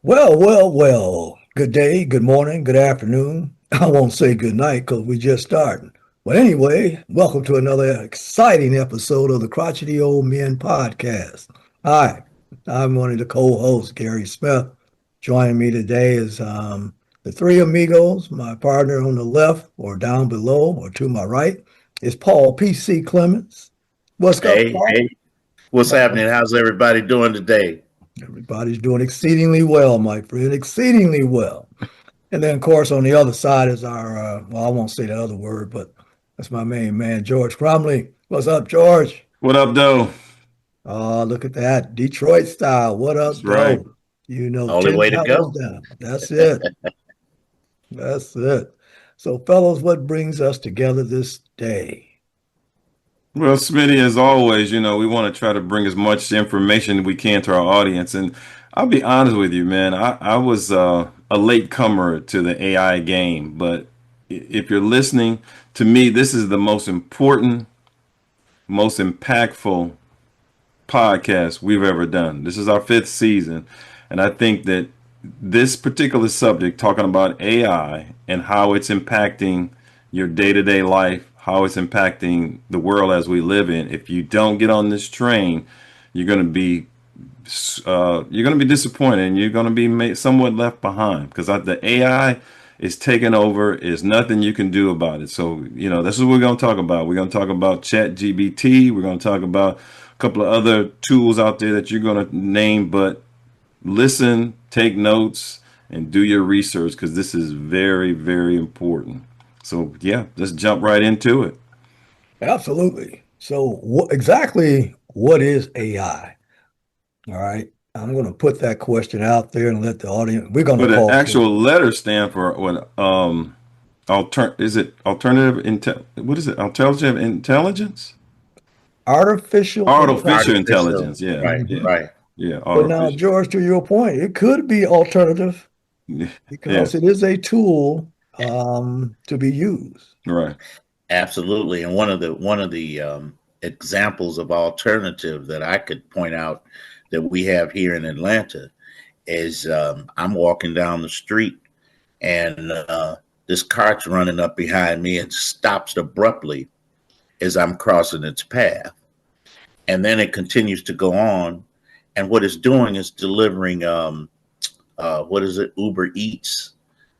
Well. Good day, good morning, good afternoon. I won't say good night because we just starting. But anyway, welcome to another exciting episode of the Crotchety Old Men Podcast. Hi, I'm one of the co-hosts, Gary Smith. Joining me today is the three amigos. My partner on the left or down below or to my right is Paul P.C. Clemens. What's up, Hey, Paul? hey, what's happening? How's everybody doing today? Everybody's doing exceedingly well, my friend, exceedingly well. And then, of course, on the other side is well, I won't say the other word, but that's my main man, George Cromley. What's up, George? What up, though? Oh, look at that. Detroit style. What That's up, right. though? You know, Only 10 way to toes go. down. That's it. That's it. So, fellows, what brings us together this day? Well, Smitty, as always, we want to try to bring as much information we can to our audience. And I'll be honest with you, man. I was a late comer to the AI game, but if you're listening to me, this is the most important, most impactful podcast we've ever done. This is our fifth season. And I think that this particular subject, talking about AI and how it's impacting your day-to-day life, how it's impacting the world as we live in, if you don't get on this train, you're going to be disappointed, and you're going to be somewhat left behind, because the AI is taking over. Is nothing you can do about it. So, this is what we're going to talk about. We're going to talk about ChatGPT. We're going to talk about a couple of other tools out there that you're going to name, but listen, take notes, and do your research, because this is very, very important. So, yeah, let's jump right into it. Absolutely. So, exactly what is AI? All right. I'm going to put that question out there and let the audience, we're going to But the call for actual letters stand for what? Is it alternative what is it? Alternative intelligence? artificial Artificial intelligence. Artificial. intelligence. Yeah, Right, Mhm. yeah, right. yeah. But now, Artificial. George, to your point, it could be alternative Yeah, because it is a tool to be used. right. Absolutely. And one of the examples of alternative that I could point out that we have here in Atlanta is I'm walking down the street and this cart's running up behind me and stops abruptly as I'm crossing its path. And then it continues to go on. And what it's doing is delivering what is it, Uber Eats,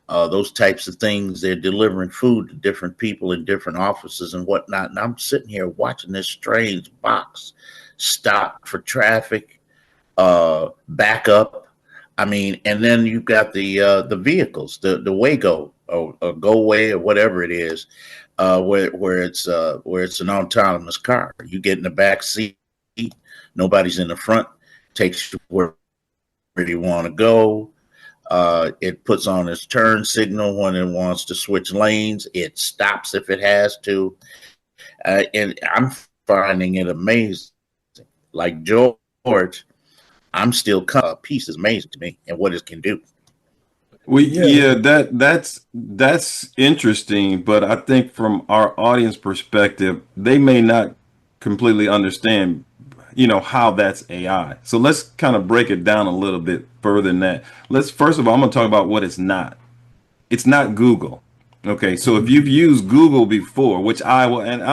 those types of things. They're delivering food to different people in different offices and whatnot. And I'm sitting here watching this strange box stop for traffic, back up. I mean, and then you've got the vehicles, the Wago or Go Way or whatever it is, where it's an autonomous car. You get in the back seat, nobody's in the front, takes you where you want to go. It puts on its turn signal when it wants to switch lanes. It stops if it has to. And I'm finding it amazing. Like George, I'm still a piece is amazing to me and what it can do. Yeah, Yeah, that's interesting, but I think from our audience perspective, they may not completely understand, how that's AI. So let's kind of break it down a little bit further than that. Let's First of all, I'm going to talk about what it's not. It's not Google. Okay, so if you've used Google before, which I will, and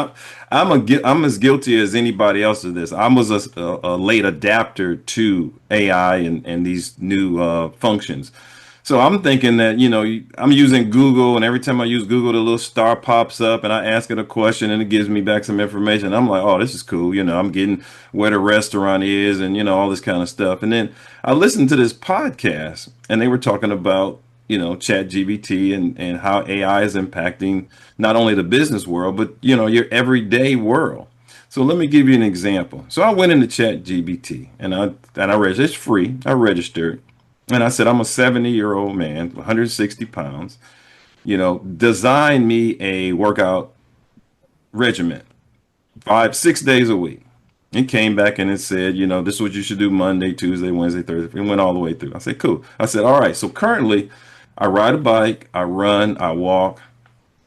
I'm as guilty as anybody else of this. I was a late adapter to AI and these new functions. So I'm thinking that, I'm using Google, and every time I use Google, the little star pops up, and I ask it a question, and it gives me back some information. I'm like, oh, this is cool. I'm getting where the restaurant is, and all this kind of stuff. And then I listened to this podcast, and they were talking about, ChatGPT and how AI is impacting not only the business world, but your everyday world. So let me give you an example. So I went into ChatGPT, and I registered. It's free. I registered. And I said, I'm a 70-year-old man, 160 pounds, design me a workout regimen, 6 days a week. It came back and it said, this is what you should do Monday, Tuesday, Wednesday, Thursday. It went all the way through. I said, cool. I said, all right. So currently I ride a bike, I run, I walk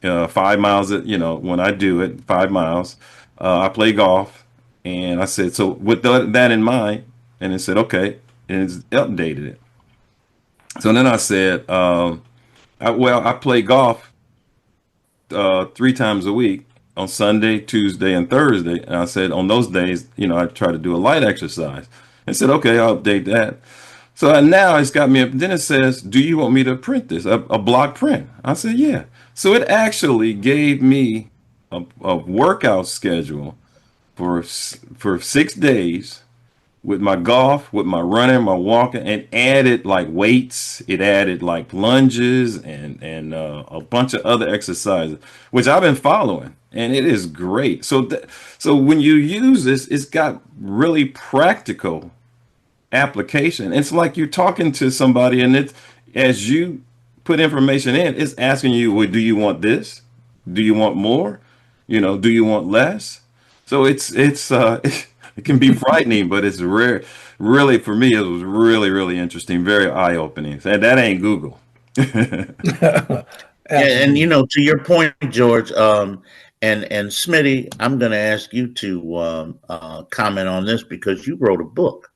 5 miles, when I do it, 5 miles. I play golf. And I said, so with that in mind, and it said, okay. And it's updated it. So then I said, I play golf 3 times a week on Sunday, Tuesday, and Thursday. And I said on those days, I try to do a light exercise. I said, okay, I'll update that. So now it's got me up. Then it says, do you want me to print this, a block print? I said, yeah. So it actually gave me a workout schedule for 6 days with my golf, with my running, my walking, and added like weights. It added like lunges and a bunch of other exercises, which I've been following, and it is great. So when you use this, it's got really practical application. It's like you're talking to somebody, and it's as you put information in, it's asking you, well, do you want this? Do you want more? Do you want less? So it's it can be frightening, but it's rare. Really, for me, it was really, really interesting, very eye-opening. And that ain't Google. Yeah, and Absolutely. to your point, George, and Smitty, I'm going to ask you to comment on this because you wrote a book,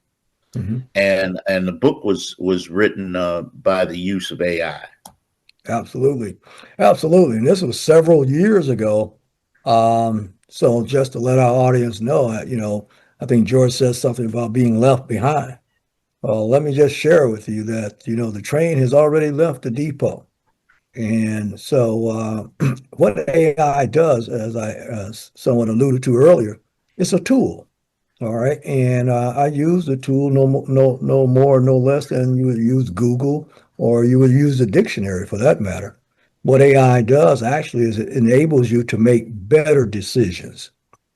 Mhm. and the book was written by the use of AI. Absolutely. Absolutely. And this was several years ago. So just to let our audience know, I think George says something about being left behind. Well, let me just share with you that, the train has already left the depot. And so what AI does, as I somewhat alluded to earlier, it's a tool. All right. And I use the tool no more, no less than you would use Google or you would use the dictionary for that matter. What AI does actually is it enables you to make better decisions.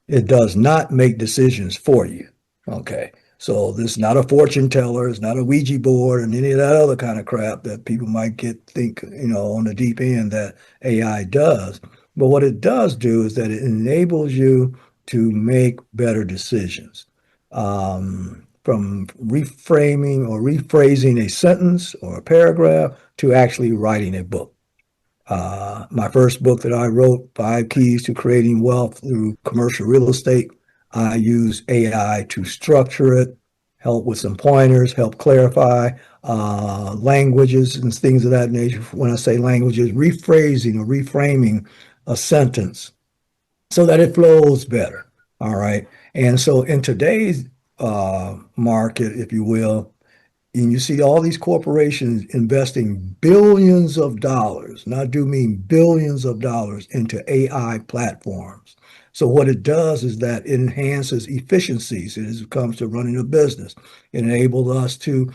It does not make decisions for you. Okay. So this is not a fortune teller, it's not a Ouija board and any of that other kind of crap that people might think, on the deep end that AI does. But what it does do is that it enables you to make better decisions. From reframing or rephrasing a sentence or a paragraph to actually writing a book. My first book that I wrote, Five Keys to Creating Wealth Through Commercial Real Estate, I use AI to structure it, help with some pointers, help clarify languages and things of that nature. When I say languages, rephrasing or reframing a sentence so that it flows better. All right. And so in today's market, if you will, and you see all these corporations investing billions of dollars, and I do mean billions of dollars into AI platforms. So what it does is that it enhances efficiencies as it comes to running a business. It enables us to,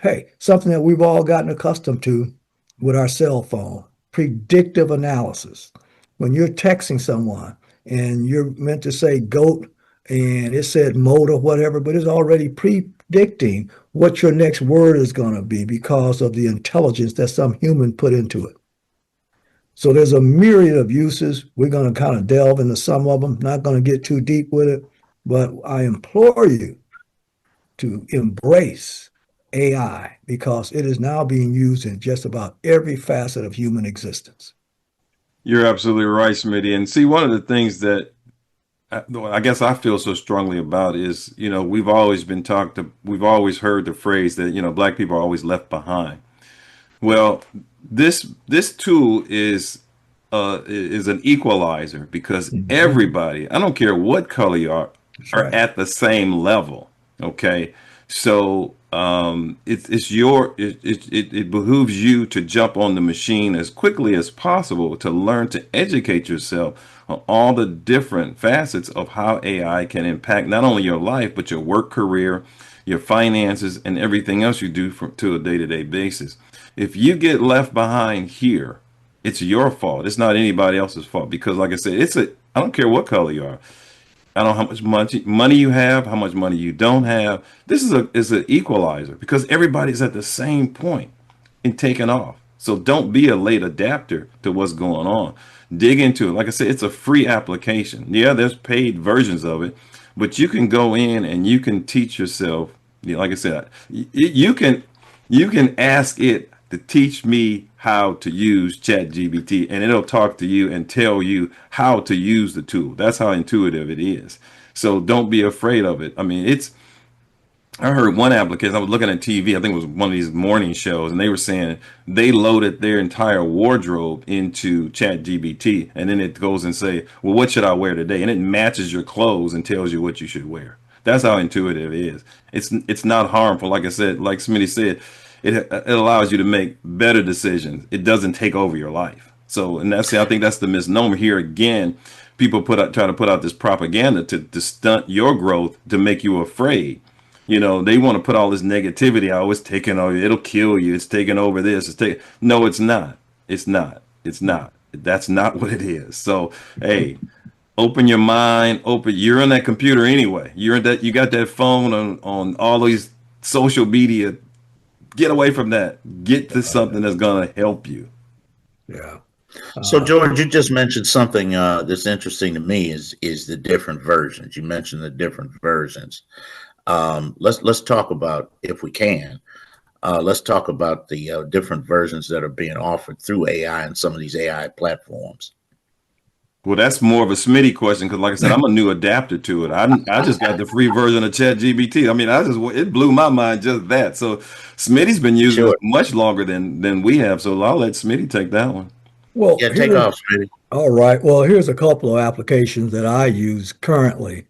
hey, something that we've all gotten accustomed to with our cell phone, predictive analysis. When you're texting someone and you're meant to say goat and it said moat or whatever, but it's already predicting what your next word is going to be because of the intelligence that some human put into it. So there's a myriad of uses. We're going to kind of delve into some of them, not going to get too deep with it, but I implore you to embrace AI because it is now being used in just about every facet of human existence. You're absolutely right, Smitty. And see, one of the things that I guess I feel so strongly about is, we've always heard the phrase that, black people are always left behind. Well, this tool is an equalizer because Mhm. everybody, I don't care what color you That's are right. at the same level. Okay, so it behooves you to jump on the machine as quickly as possible to learn to educate yourself on all the different facets of how AI can impact not only your life but your work career, your finances, and everything else you do to a day-to-day basis. If you get left behind here, it's your fault. It's not anybody else's fault because, like I said, I don't care what color you are. I don't know how much money you have, how much money you don't have. This is an equalizer because everybody's at the same point in taking off. So don't be a late adapter to what's going on. Dig into it. Like I said, it's a free application. Yeah, there's paid versions of it, but you can go in and you can teach yourself. Like I said, you can ask it to teach me how to use ChatGPT, and it'll talk to you and tell you how to use the tool. That's how intuitive it is. So don't be afraid of it. I mean, I heard one application. I was looking at TV. I think it was one of these morning shows, and they were saying they loaded their entire wardrobe into ChatGPT, and then it goes and say, "Well, what should I wear today?" And it matches your clothes and tells you what you should wear. That's how intuitive it is. It's not harmful. Like I said, like Smitty said, it allows you to make better decisions. It doesn't take over your life. So, and I think that's the misnomer here again. People try to put out this propaganda to stunt your growth, to make you afraid. They want to put all this negativity out. It's taking over. It'll kill you. It's taking over this. No, it's not. It's not. It's not. That's not what it is. So, hey, open your mind. You're on that computer anyway. You're in that. You got that phone on all these social media. Get away from that. Get to something that's gonna help you. Yeah. So, George, you just mentioned something that's interesting to me is the different versions. You mentioned the different versions. Let's talk about, if we can, let's talk about the different versions that are being offered through AI and some of these AI platforms. Well, that's more of a Smitty question because, like I said, I'm a new adapter to it. I just got the free version of ChatGPT. I mean, it blew my mind just that. So, Smitty's been using this much longer than we have. So, I'll let Smitty take that one. Well, Yeah, take off, Smitty. All right. Well, here's a couple of applications that I use currently.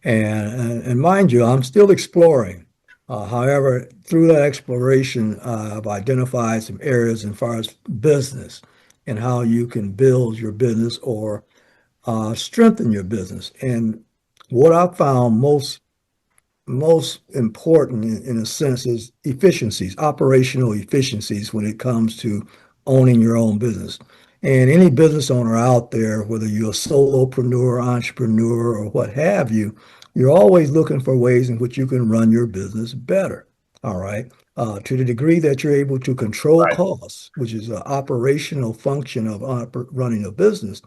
And mind you, I'm still exploring. However, through that exploration, I've identified some areas as far as business and how you can build your business or strengthen your business. And what I found most important in a sense is efficiencies, operational efficiencies when it comes to owning your own business. And any business owner out there, whether you're a solopreneur, entrepreneur, or what have you, you're always looking for ways in which you can run your business better. All right. To the degree that you're able to control Right. costs, which is an operational function of running a business,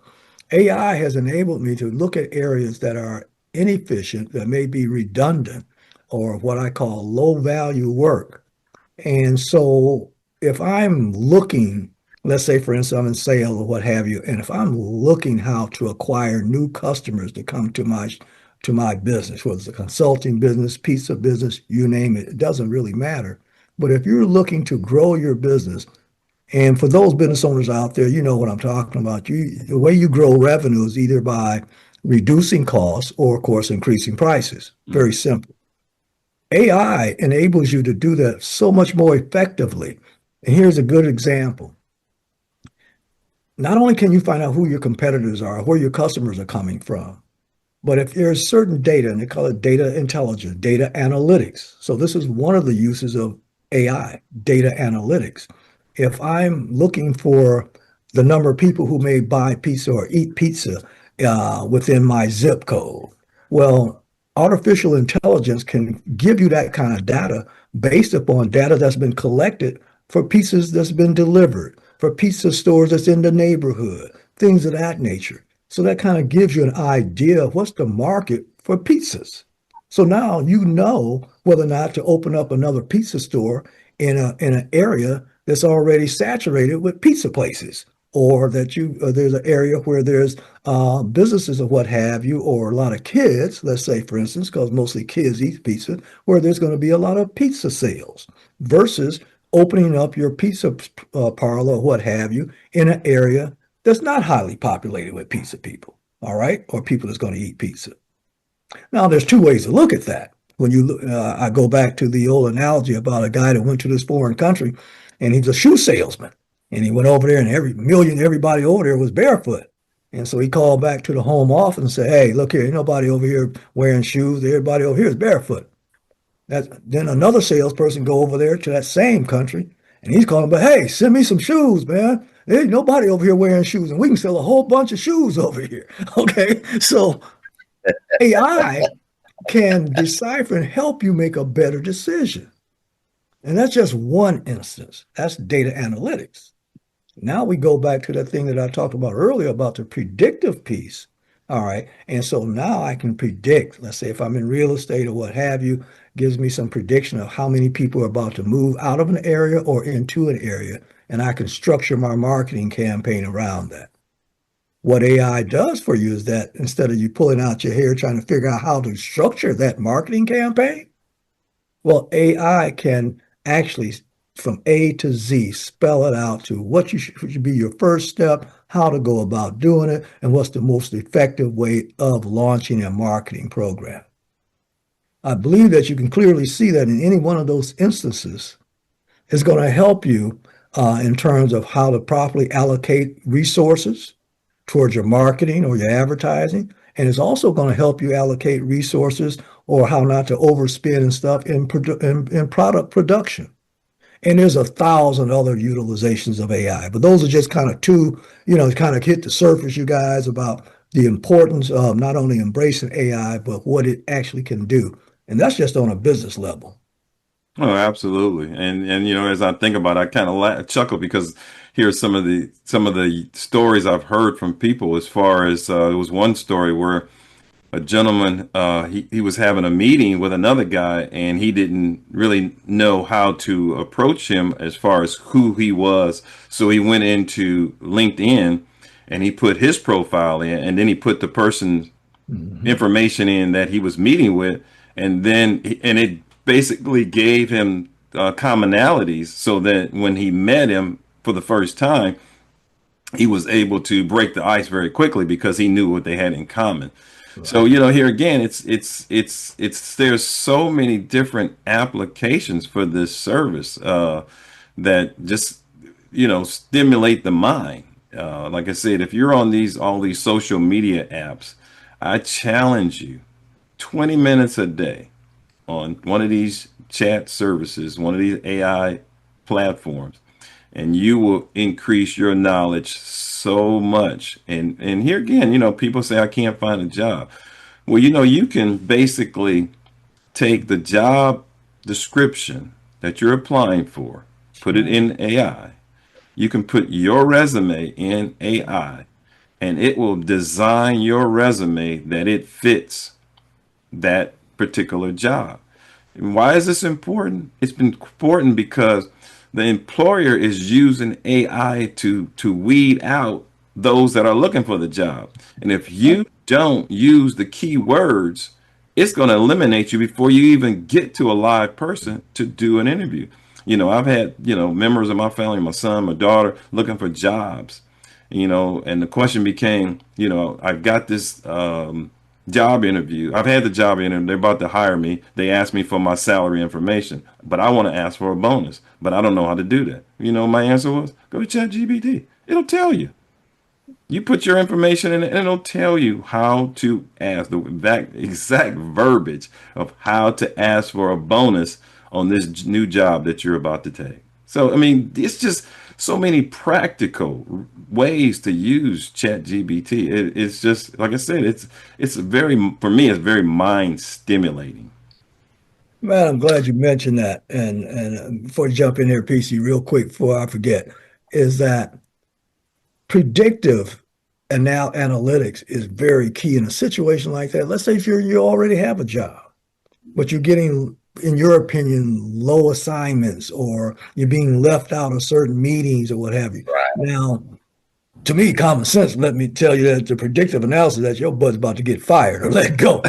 AI has enabled me to look at areas that are inefficient, that may be redundant, or what I call low value work. And so if I'm looking, let's say, for instance, I'm in sales or what have you, and if I'm looking how to acquire new customers to come to my business, whether it's a consulting business, pizza business, you name it, it doesn't really matter. But if you're looking to grow your business, and for those business owners out there, you know what I'm talking about. The way you grow revenue is either by reducing costs or, of course, increasing prices. Very simple. AI enables you to do that so much more effectively. And here's a good example. Not only can you find out who your competitors are, where your customers are coming from, but if there's certain data, and they call it data intelligence, data analytics. So this is one of the uses of AI, data analytics. If I'm looking for the number of people who may buy pizza or eat pizza within my zip code, well, artificial intelligence can give you that kind of data based upon data that's been collected for pizzas that's been delivered, for pizza stores that's in the neighborhood, things of that nature. So that kind of gives you an idea of what's the market for pizzas. So now you know whether or not to open up another pizza store in an area that's already saturated with pizza places, or that there's an area where there's businesses or what have you, or a lot of kids, let's say, for instance, because mostly kids eat pizza, where there's going to be a lot of pizza sales versus opening up your pizza parlor or what have you in an area that's not highly populated with pizza people, all right, or people that's going to eat pizza. Now, there's two ways to look at that. When you look, I go back to the old analogy about a guy that went to this foreign country, and he's a shoe salesman, and he went over there, and everybody over there was barefoot, and so he called back to the home office and said, "Hey, look here, ain't nobody over here wearing shoes. Everybody over here is barefoot." Then another salesperson go over there to that same country, and he's calling, but hey, send me some shoes, man. There ain't nobody over here wearing shoes, and we can sell a whole bunch of shoes over here. Okay, so AI can decipher and help you make a better decision. And that's just one instance. That's data analytics. Now we go back to that thing that I talked about earlier about the predictive piece. All right. And so now I can predict, let's say if I'm in real estate or what have you, gives me some prediction of how many people are about to move out of an area or into an area. And I can structure my marketing campaign around that. What AI does for you is that instead of you pulling out your hair trying to figure out how to structure that marketing campaign, Well, AI can actually, from A to Z, spell it out to what should be your first step, how to go about doing it, and what's the most effective way of launching a marketing program. I believe that you can clearly see that in any one of those instances is going to help you in terms of how to properly allocate resources towards your marketing or your advertising. And it's also going to help you allocate resources or how not to overspend and stuff in product production. And there's 1,000 other utilizations of AI, but those are just kind of two, kind of hit the surface, you guys, about the importance of not only embracing AI, but what it actually can do. And that's just on a business level. Oh, absolutely. And as I think about it, I kind of chuckle because here's some of the stories I've heard from people as far as there was one story where a gentleman he was having a meeting with another guy and he didn't really know how to approach him as far as who he was. So he went into LinkedIn and he put his profile in and then he put the person's Mhm. information in that he was meeting with, and it basically gave him commonalities so that when he met him for the first time, he was able to break the ice very quickly because he knew what they had in common. So Right. here again, it's there's so many different applications for this service that just stimulate the mind. Like I said, if you're on these all these social media apps, I challenge you 20 minutes a day on one of these chat services, one of these AI platforms, and you will increase your knowledge so much. And here again, people say I can't find a job. Well, you can basically take the job description that you're applying for, put it in AI. You can put your resume in AI, and it will design your resume that it fits that particular job. And why is this important? It's been important because the employer is using AI to weed out those that are looking for the job. And if you don't use the key words, it's going to eliminate you before you even get to a live person to do an interview. I've had, members of my family, my son, my daughter, looking for jobs, and the question became, I've got this job interview. I've had the job interview. They're about to hire me. They asked me for my salary information, but I want to ask for a bonus, but I don't know how to do that. My answer was go to ChatGPT. It'll tell you. You put your information in it, and it'll tell you how to ask the exact verbiage of how to ask for a bonus on this new job that you're about to take. So, I mean, it's just so many practical ways to use ChatGPT. It's just like I said, it's very for me, it's very mind stimulating. Man, I'm glad you mentioned that. And before you jump in here, PC, real quick, before I forget, is that predictive analytics is very key in a situation like that. Let's say if you already have a job, but you're getting, in your opinion, low assignments or you're being left out of certain meetings or what have you. Right. Now, to me, common sense, let me tell you that the predictive analysis that your bud's about to get fired or let go.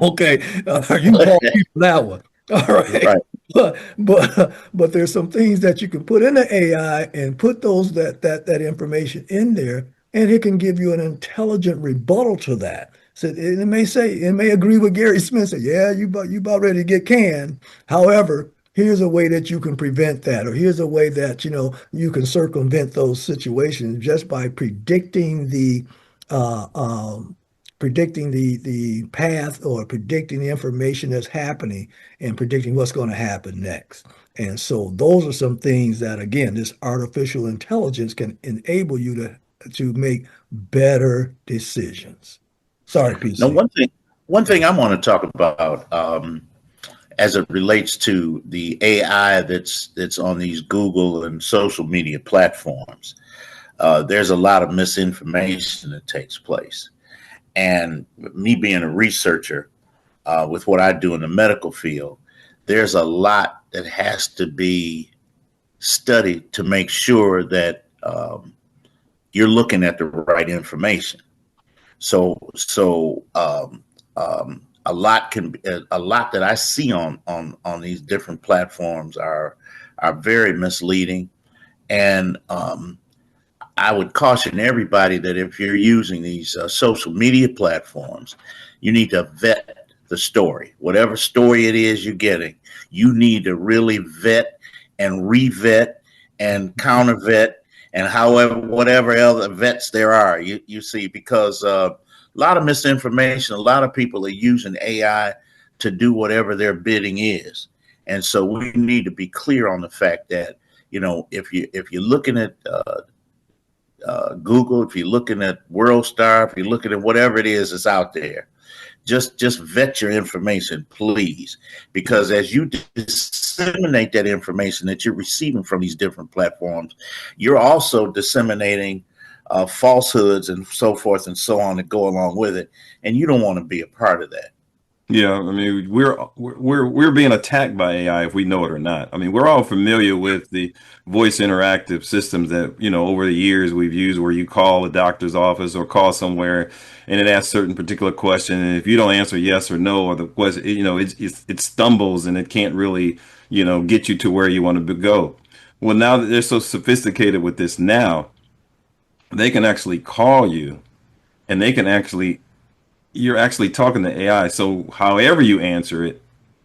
Okay, you can call me for that one. All right, Right. but there's some things that you can put in the AI and put those that information in there, and it can give you an intelligent rebuttal to that. So it may agree with Gary Smith. Say, yeah, you about ready to get canned. However, here's a way that you can prevent that, or here's a way that you can circumvent those situations just by uh, um, predicting the path or predicting the information that's happening and predicting what's going to happen next. And so those are some things that again this artificial intelligence can enable you to make better decisions. Sorry, Now, PC. one thing I want to talk about as it relates to the AI that's on these Google and social media platforms. There's a lot of misinformation that takes place, and me being a researcher with what I do in the medical field, there's a lot that has to be studied to make sure that you're looking at the right information. A lot that I see on these different platforms are very misleading, and I would caution everybody that if you're using these social media platforms, you need to vet the story. Whatever story it is you're getting, you need to really vet and revet and counter vet and however whatever other vets there are. You see, because a lot of misinformation, a lot of people are using AI to do whatever their bidding is, and so we need to be clear on the fact that if you're looking at Google, if you're looking at WorldStar, if you're looking at whatever it is that's out there, just vet your information, please, because as you disseminate that information that you're receiving from these different platforms, you're also disseminating falsehoods and so forth and so on that go along with it, and you don't want to be a part of that. Yeah, I mean, we're being attacked by AI if we know it or not. I mean, we're all familiar with the voice interactive systems that, over the years we've used, where you call a doctor's office or call somewhere and it asks certain particular question, and if you don't answer yes or no, or the question, it stumbles and it can't really, get you to where you want to go. Well, now that they're so sophisticated with this now, they can actually call you and they can actually you're actually talking to AI. So however you answer it,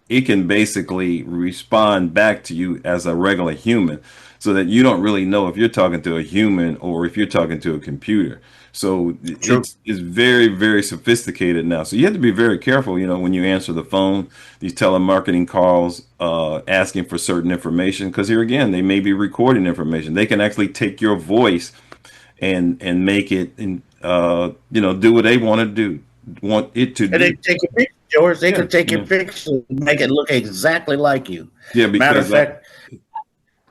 it can basically respond back to you as a regular human, so that you don't really know if you're talking to a human or if you're talking to a computer. So True. it's very, very sophisticated now. So you have to be very careful, when you answer the phone, these telemarketing calls, asking for certain information, because here again, they may be recording information. They can actually take your voice and make it and do what they want it to And do. they take a picture, George. They Yeah, can take your yeah. picture and make it look exactly like you. Yeah, Matter of because fact,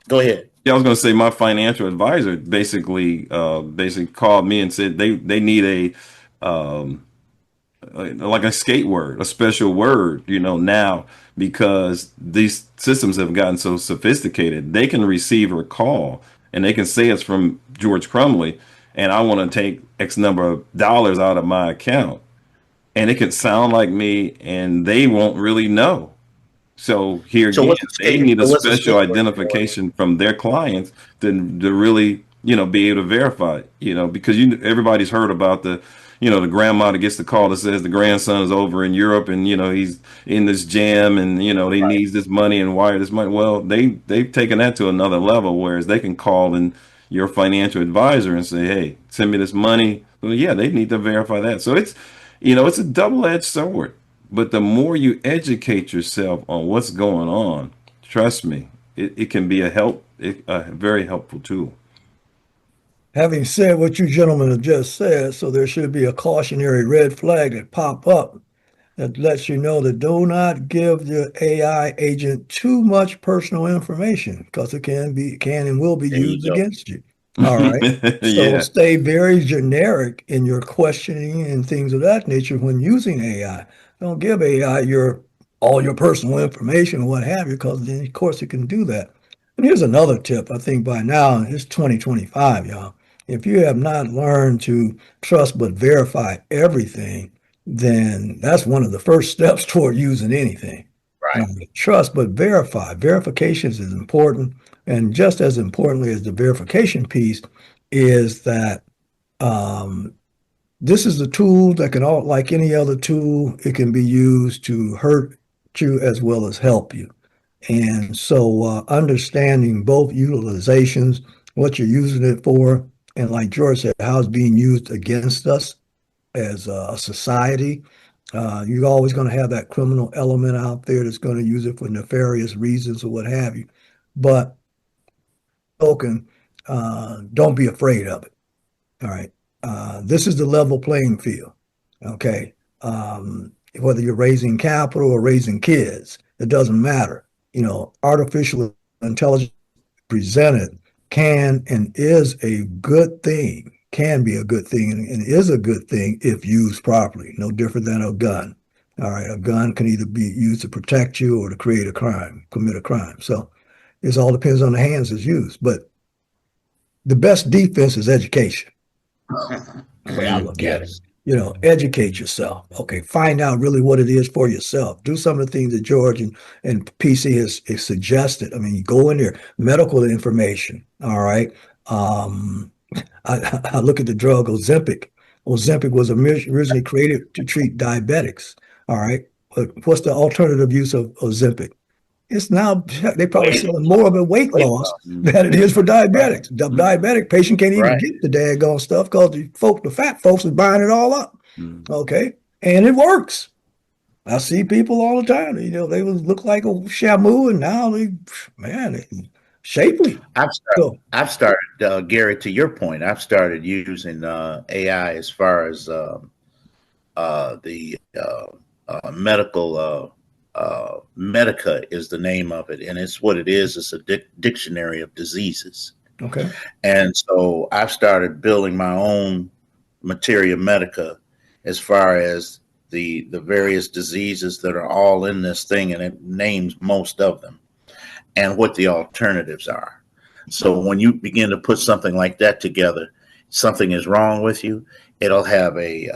go ahead. yeah, I was going to say my financial advisor basically called me and said they need like a skate word, a special word, now, because these systems have gotten so sophisticated. They can receive a call and they can say it's from George Crumley, and I want to take X number of dollars out of my account, and it can sound like me, and they won't really know. So here So again, what's the they skate? need a So what's the special skate word for? identification from their clients to really, be able to verify it, because everybody's heard about the grandma that gets the call that says the grandson is over in Europe, and, he's in this jam, and, he needs this money and wire this money. Well, they've taken that to another level, whereas they can call in your financial advisor and say, hey, send me this money. Well, yeah, they need to verify that. So it's a double-edged sword. But the more you educate yourself on what's going on, trust me, it can be a very helpful tool. Having said what you gentlemen have just said, so there should be a cautionary red flag that pop up that lets you know that do not give the AI agent too much personal information, because it can and will be There you used go. against you. All right. So Yeah. stay very generic in your questioning and things of that nature when using AI. Don't give AI all your personal information or what have you, because then of course it can do that. And here's another tip. I think by now it's 2025, y'all. If you have not learned to trust but verify everything, then that's one of the first steps toward using anything. Right. Trust but verify. Verifications is important. And just as importantly as the verification piece is that this is a tool that can, like any other tool, it can be used to hurt you as well as help you. And so understanding both utilizations, what you're using it for, and like George said, how it's being used against us as a society. You're always going to have that criminal element out there that's going to use it for nefarious reasons or what have you. But spoken, don't be afraid of it. All right. This is the level playing field. Okay. Whether you're raising capital or raising kids, it doesn't matter. Artificial intelligence presented can and is a good thing, can be a good thing, and is a good thing if used properly. No different than a gun. All right. A gun can either be used to protect you or to create a crime, commit a crime. So it all depends on the hands it's used. But the best defense is education, the way I look at it. Yes. educate yourself. Okay, find out really what it is for yourself. Do some of the things that George and PC has suggested. I mean, you go in there, medical information. All right. Um, I look at the drug Ozempic. Ozempic was originally created to treat diabetics. All right. But what's the alternative use of Ozempic? It's now they probably Weight, selling more of a weight weight loss loss. than it is for Right. diabetics. The diabetic patient can't even Right. get the daggone stuff because the fat folks is buying it all up. Mm. Okay, and it works. I see people all the time. They would look like a Shamu, and now they shapely. So I've started, Gary. To your point, I've started using AI as far as the medical. Medica is the name of it, and it's what it is. It's a dictionary of diseases. okay, And so I've started building my own materia medica as far as the various diseases that are all in this thing, and it names most of them and what the alternatives are. So when you begin to put something like that together, something is wrong with you. It'll have a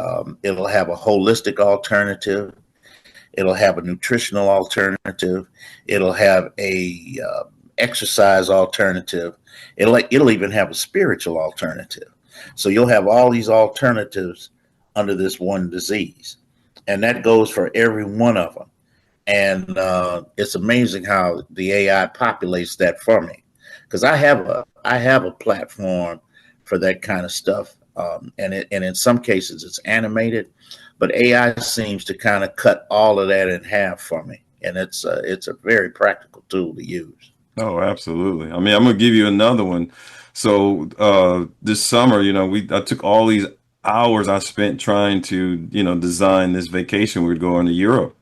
holistic alternative. It'll have a nutritional alternative. It'll have a exercise alternative. It'll even have a spiritual alternative. So you'll have all these alternatives under this one disease, and that goes for every one of them. And it's amazing how the AI populates that for me, because I have a platform for that kind of stuff, and in some cases it's animated, but AI seems to kind of cut all of that in half for me, and it's a very practical tool to use. Oh, absolutely. I mean, I'm gonna give you another one. So this summer, I took all these hours I spent trying to, design this vacation. We were going to Europe.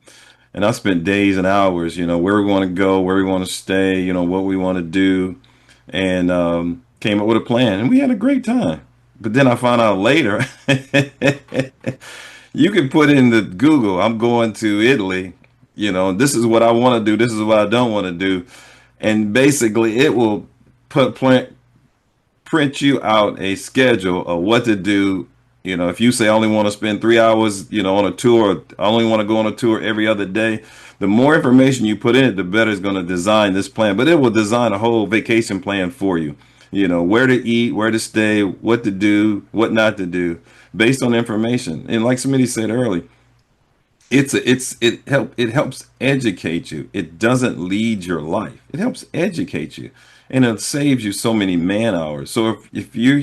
And I spent days and hours, where we want to go, where we want to stay, what we want to do, and came up with a plan. And we had a great time. But then I found out later, you can put in the Google, I'm going to Italy, this is what I want to do, this is what I don't want to do. And basically, it will print you out a schedule of what to do. If you say I only want to spend 3 hours, on a tour, I only want to go on a tour every other day, the more information you put in it, the better it's going to design this plan. But it will design a whole vacation plan for you. Where to eat, where to stay, what to do, what not to do, based on information. And like somebody said earlier, it helps educate you. It doesn't lead your life. It helps educate you, and it saves you so many man hours. So if you're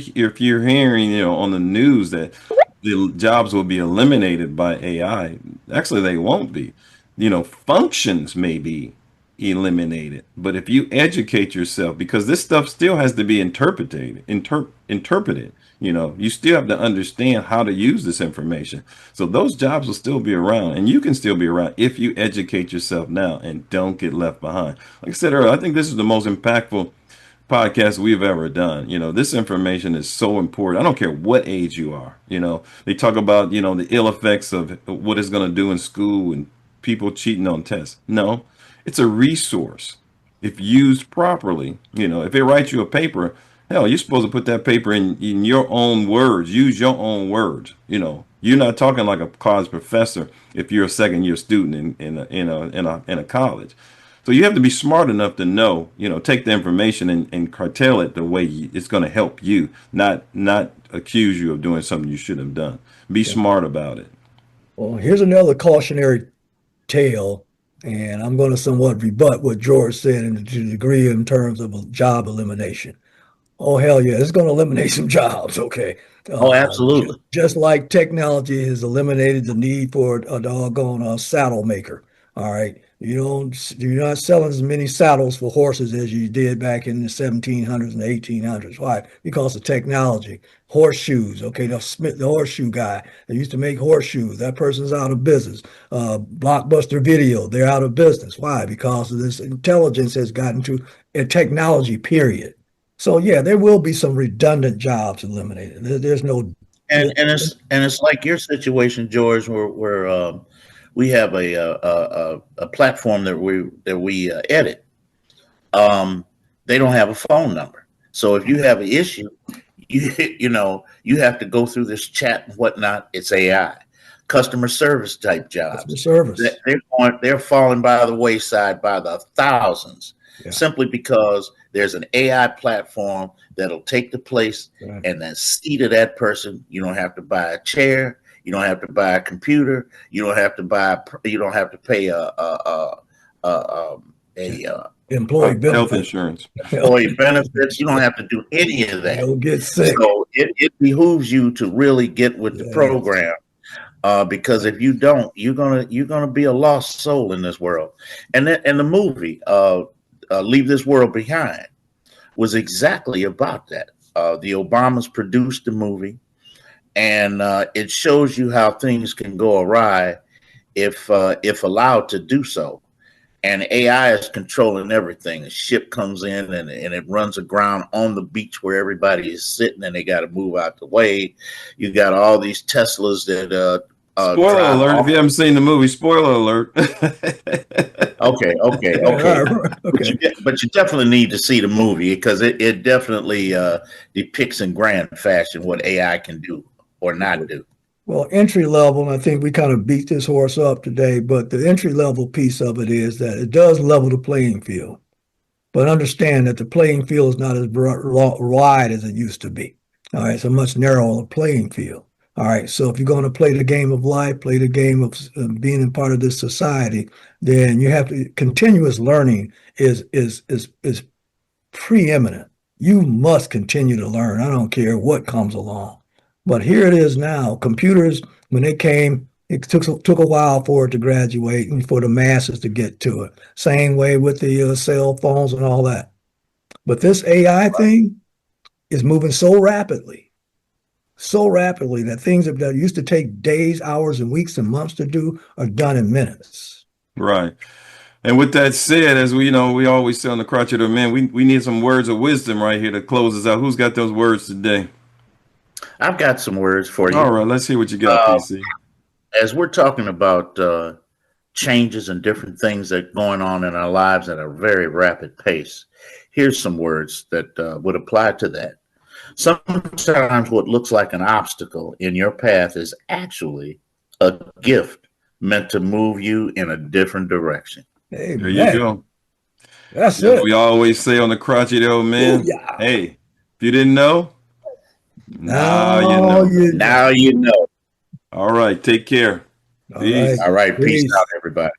hearing on the news that the jobs will be eliminated by AI, actually they won't be. Functions may be eliminated, but if you educate yourself, because this stuff still has to be interpreted. You still have to understand how to use this information. So those jobs will still be around, and you can still be around if you educate yourself now and don't get left behind. Like I said earlier, I think this is the most impactful podcast we've ever done. This information is so important. I don't care what age you are. They talk about, the ill effects of what it's going to do in school and people cheating on tests. No, it's a resource if used properly. If it writes you a paper, hell, you're supposed to put that paper in your own words. Use your own words. You're not talking like a college professor if you're a second year student in a college. So you have to be smart enough to know, take the information and curtail it the way it's going to help you, not accuse you of doing something you shouldn't have done. Be yeah. smart about it. Well, here's another cautionary tale, and I'm going to somewhat rebut what George said to the degree in terms of a job elimination. Oh, hell yeah, it's going to eliminate some jobs, okay? Oh, absolutely. Just like technology has eliminated the need for a doggone saddle maker, all right? You're not selling as many saddles for horses as you did back in the 1700s and 1800s. Why? Because of technology. Horseshoes, okay, the horseshoe guy that used to make horseshoes, that person's out of business. Blockbuster Video, they're out of business. Why? Because of this intelligence has gotten to a technology, period. So yeah, there will be some redundant jobs eliminated. There's no, And it's like your situation, George, where we have a platform that we edit. They don't have a phone number, so if you have an issue, you have to go through this chat and whatnot. It's AI. Customer service type Customer jobs. service. They're falling by the wayside by the thousands, Yeah. simply because there's an AI platform that'll take the place Right. and then seat of that person. You don't have to buy a chair. You don't have to buy a computer. You don't have to pay a Employee Health benefit. insurance. employee benefits. You don't have to do any of that. You'll get sick. So it behooves you to really get with the Yes. program, because if you don't, you're gonna be a lost soul in this world. And the movie, Leave This World Behind, was exactly about that. The Obamas produced the movie, and it shows you how things can go awry if allowed to do so. And AI is controlling everything. A ship comes in and it runs aground on the beach where everybody is sitting, and they got to move out the way. You got all these Teslas that Spoiler drive alert! off. If you haven't seen the movie, spoiler alert. Okay. Okay. But you definitely need to see the movie, because it definitely depicts in grand fashion what AI can do or not do. Well, entry level, and I think we kind of beat this horse up today, but the entry level piece of it is that it does level the playing field. But understand that the playing field is not as wide as it used to be. All right, it's a much narrower playing field. All right, so if you're going to play the game of life, play the game of being a part of this society, then you have to continuous learning is preeminent. You must continue to learn. I don't care what comes along. But here it is now. Computers, when they came, it took a while for it to graduate and for the masses to get to it. Same way with the cell phones and all that. But this AI thing is moving so rapidly that things that used to take days, hours, and weeks and months to do are done in minutes. Right. And with that said, as we always say on the Crotchet of Men, we need some words of wisdom right here to close us out. Who's got those words today? I've got some words for you. All right, let's hear what you got, PC. As we're talking about changes and different things that are going on in our lives at a very rapid pace, here's some words that would apply to that. Sometimes what looks like an obstacle in your path is actually a gift meant to move you in a different direction. Hey, There you go. That's As it. we always say on the Crotchet Old Men, Booyah. hey, if you didn't know, now you know. Now you know. All right, take care. All Peace. right. All right, peace Peace. out, everybody.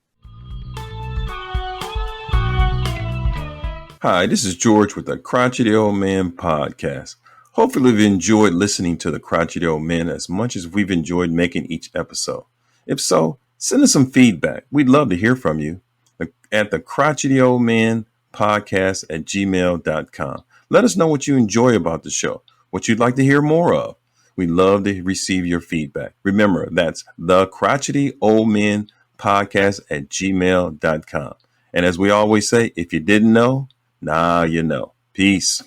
Hi, this is George with the Crotchety Old Man podcast. Hopefully you've enjoyed listening to the Crotchety Old Men as much as we've enjoyed making each episode. If so, send us some feedback. We'd love to hear from you at the Crotchety Old Man podcast at gmail.com. Let us know what you enjoy about the show, what you'd like to hear more of. We'd love to receive your feedback. Remember, that's the Crotchety Old Men podcast at gmail.com. And as we always say, if you didn't know, now you know. Peace.